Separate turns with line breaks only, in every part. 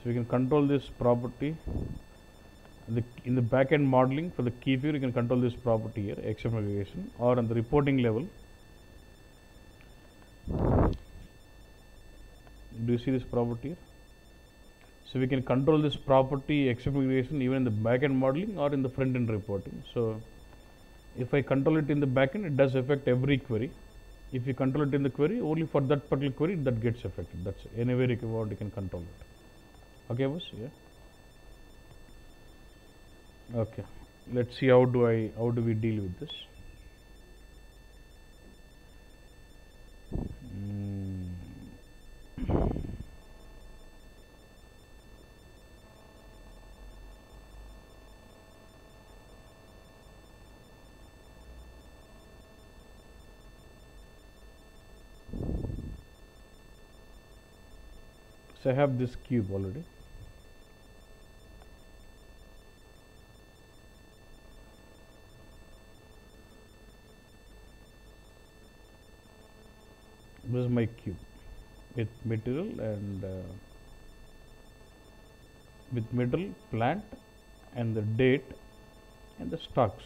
So we can control this property. In the backend modeling for the key figure, you can control this property here, XML aggregation, or on the reporting level. Do you see this property here? So we can control this property XML aggregation even in the backend modeling or in the front end reporting. So if I control it in the backend, it does affect every query. If you control it in the query, only for that particular query that gets affected. That's anywhere you want, you can control it. Okay, boss? Yeah. Okay. Let's see how do we deal with this. So I have this cube already. This is my cube with material and with material, plant, and the date and the stocks.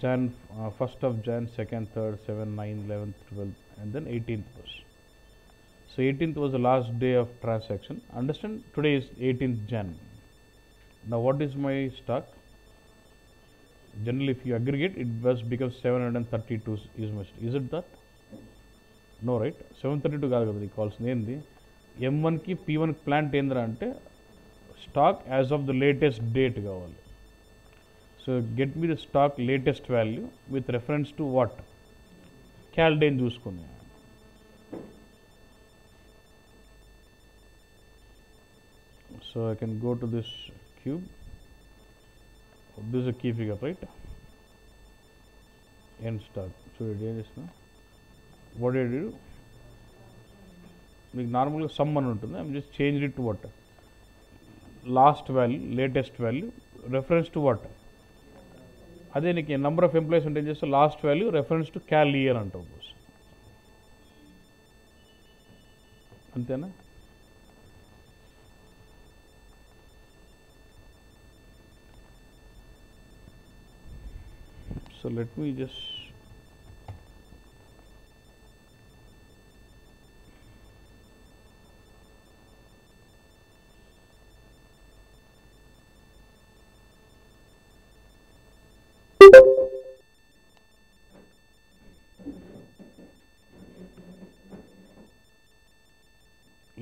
Jan 1st of Jan, 2nd, 3rd, 7th, 9th, 11th, 12th, and then 18th was. So 18th was the last day of transaction. Understand, today is 18th Jan. Now what is my stock? Generally, if you aggregate, it was becomes 732 is my stock. Is it that? No, right? 732 కాదు కదా కావాల్సింది ఏంది M1కి P1 plant ఏంద్రా అంటే stock as of the latest date కావాలి. So get me the stock latest value with reference to what క్యాల్డేని చూసుకుని. So I can go to this cube. This is a key figure, right? End stock. So what did I do? Normally sum అని ఉంటుంది. I'm just changed it to what? Last value, latest value, reference to what? అదే నీకు number of employees ఉంటే ఏం చేస్తే last value reference to cal year అంటావు. అంతేనా? So let me just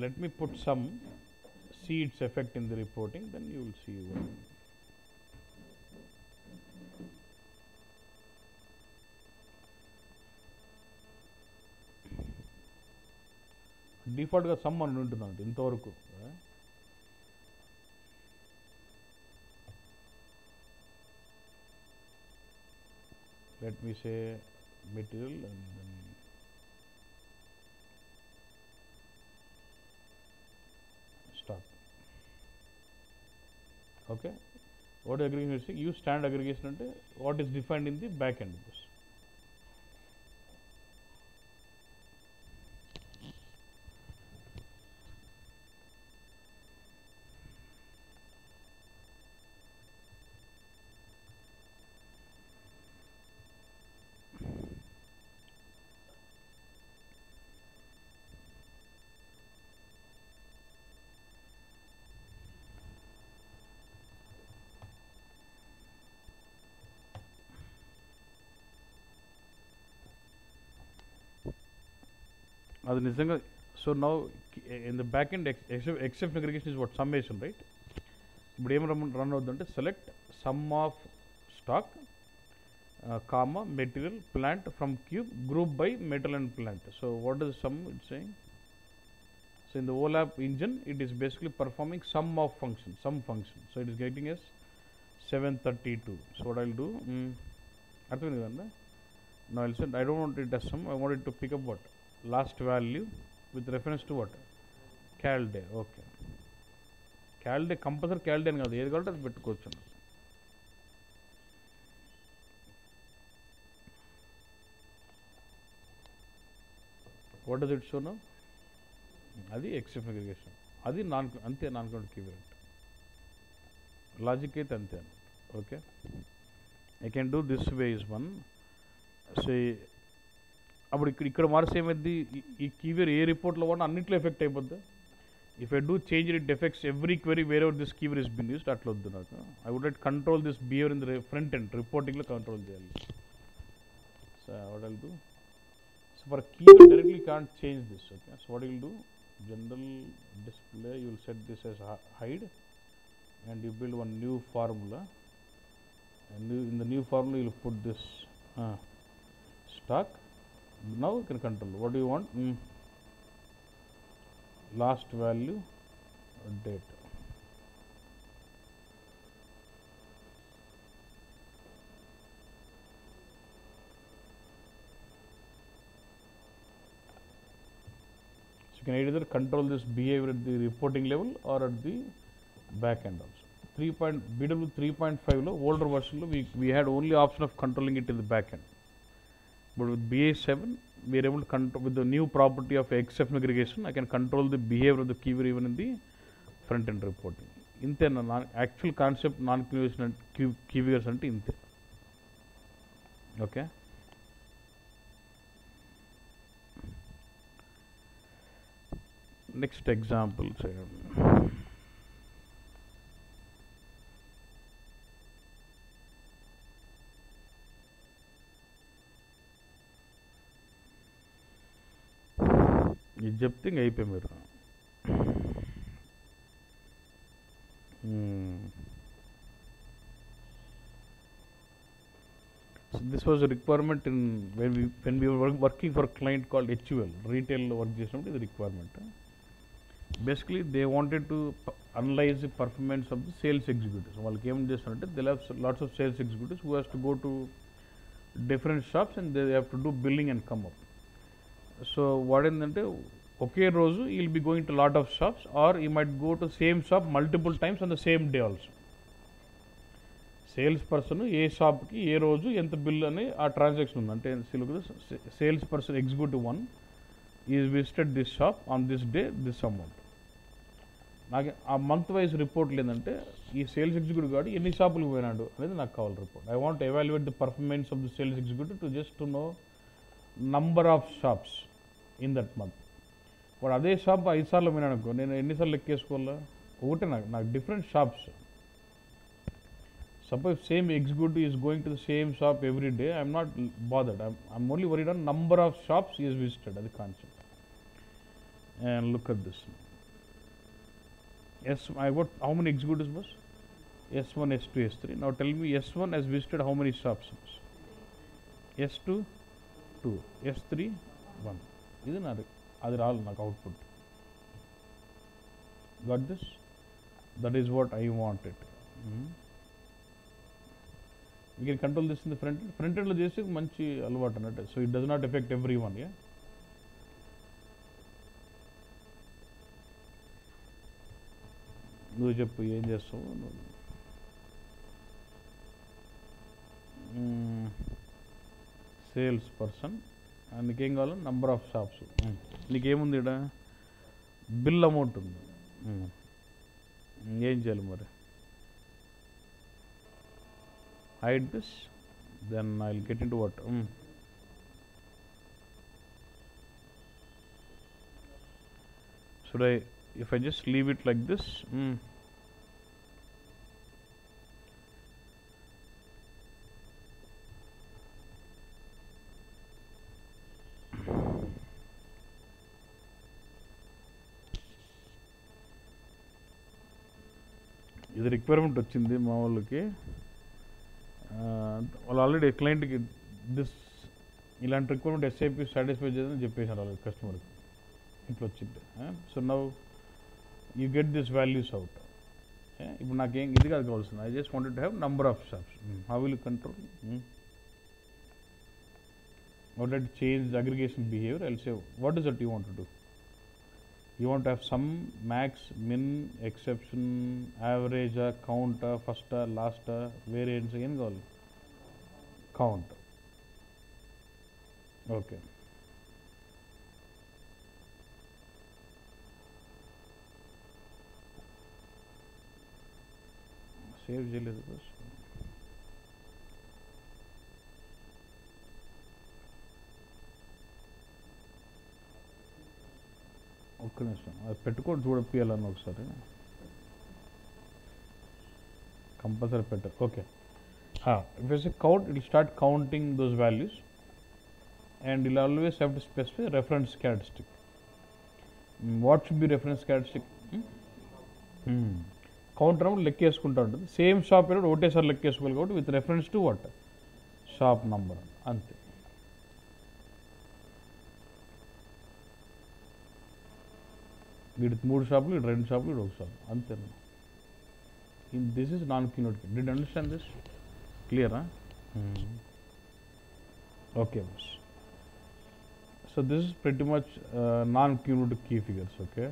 let me put some, see its effect in the reporting, then you will see one. డిఫాల్ట్గా sum అని ఉంటుందండి ఇంతవరకు. Let me say material and then stock. Okay, what aggregation use standard aggregation అంటే what is defined in the back end. అది నిజంగా. So now in the back end exception aggregation is what summation, right? ఇప్పుడు ఏం run అవుతుందంటే select sum of stock comma material plant from cube group by material and plant. So what is sum it's saying? So in the OLAP engine it is basically performing sum of function, some function. So it is getting us 732. So what I'll do, అర్థమైంది కదా? Now I'll say I don't want it as sum, I want it to pick up what last value with reference to what cal day. Okay, cal day compulsory cal day అని కాదు, ఏది కావాలంటే అది పెట్టుకోవచ్చు. What does it show now? అది exception aggregation. అది అంతే non count key వేరియant. Logic అయితే అంతే అన్నమాట. Okay, I can do this way is one. So అప్పుడు ఇక్కడ మార్క్స్ ఏమైంది, ఈ కీవేర్ ఏ రిపోర్ట్లో కూడా అన్నింటిలో ఎఫెక్ట్ అయిపోద్ది. If I do change it effects every query wherever this key figure is been used, అట్లా వద్దు నాకు. I would like control this behaviour in the front end రిపోర్టింగ్లో కంట్రోల్ చేయాలి. So what I'll do, so for key figure directly can't change this. Okay, so what will do, general display, you will set this as hide and you build one new formula, and in the new formula you will put this stock. Now you can control what do you want. Last value date. You can either control this behavior at the reporting level or at the back end also. BW 3.5 lo older version lo we had only option of controlling it in the back end, but with BA7 we are able to control with the new property of exception aggregation. I can control the behavior of the keyword even in the front end reporting. Inte na actual concept non conventional keywords ante inte. Okay, next example, say ये जब तक यहीं पे मेरा so this was a requirement in when we were working for a client called HUL, retail organization is a requirement. Basically they wanted to analyze the performance of the sales executives. వాళ్ళకి ఏం చేస్తారంటే they have lots of sales executives who has to go to different shops and they have to do billing and come up. So what ఏంటంటే ఒకే రోజు he will be going to lot of shops, or he might go to same shop multiple times on the same day also. Sales person ఏ షాప్కి ఏ రోజు ఎంత bill అని ఆ transaction ఉంది. అంటే sales person executive 1 is visited this shop on this day this amount. నాకు ఆ మంత్ వైజ్ రిపోర్ట్ లేదంటే ఈ సేల్స్ ఎగ్జిక్యూటివ్ గాడు ఎన్ని షాపులకు పోయినాడు అనేది నాకు కావాలి report. I want evaluate the performance of the sales executive to just to know number of shops in that month. వాడు అదే షాప్ 5 సార్లు పోయినాడు అనుకో, నేను ఎన్నిసార్లు లెక్కేసుకోవాలా? ఒకటే నాకు different shops. Suppose same executive is going to the same shop every day, I am not bothered. I'm only worried on number of shops he has visited. That's the concept. And look at this. Yes, I got how many executives was? S1, S2, S3. Now tell me S1 has visited how many shops? S2, 2. S3, 1. Isn't that all like output? Got this? That is what I wanted. We can control this in the front end. Front end lo chese manchi alvaatu annattu, so it does not affect everyone. Yeah, నువ్వు చెప్పు ఏం చేస్తావు. Sales person నీకేం కావాలి? Number of shops. నీకేముంది ఇక్కడ? Bill amount ఉంది. ఏం చేయాలి మరి? Hide this, then I'll get into what? Should I, if I just leave it like this? ఇది రిక్వైర్మెంట్ వచ్చింది మా వాళ్ళకి. వాళ్ళు ఆల్రెడీ క్లయింట్కి దిస్ ఇలాంటి రిక్వైర్మెంట్ ఎస్ఐపి సాటిస్ఫై చేయాలని చెప్పేసారు వాళ్ళకి కస్టమర్కి. ఇట్లా వచ్చింది. So now you get this values out. ఇప్పుడు నాకేం ఇది కాదు కావాల్సింది. I just wanted to have number of shops. How will control? Wanted change aggregation behaviour. I'll say what is that you want to do? You want to have sum, max, min, exception, average, count, first, last, variance, again goal. Count. Okay. Save చేయలేదు bus. ఒక్క నిమిషం అది పెట్టుకొని చూడపియాలని ఒకసారి compulsory పెట్టారు. Okay, if it's a count, it will start counting those values and you'll always have to specify reference characteristic. What should be reference characteristic? Counter అప్పుడు లెక్కేసుకుంటూ ఉంటుంది. Same shop period ఒకటేసారి లెక్కేసుకోవాలి కాబట్టి with reference to what shop number అంతే. వీడికి 3 షాపులు, వీడు 2 షాపులు, వీడు 1 షాపు అంతే. This is non cumulative. Did understand this? క్లియరా? ఓకే బస్. So this is pretty much non-cumulative key figures, okay.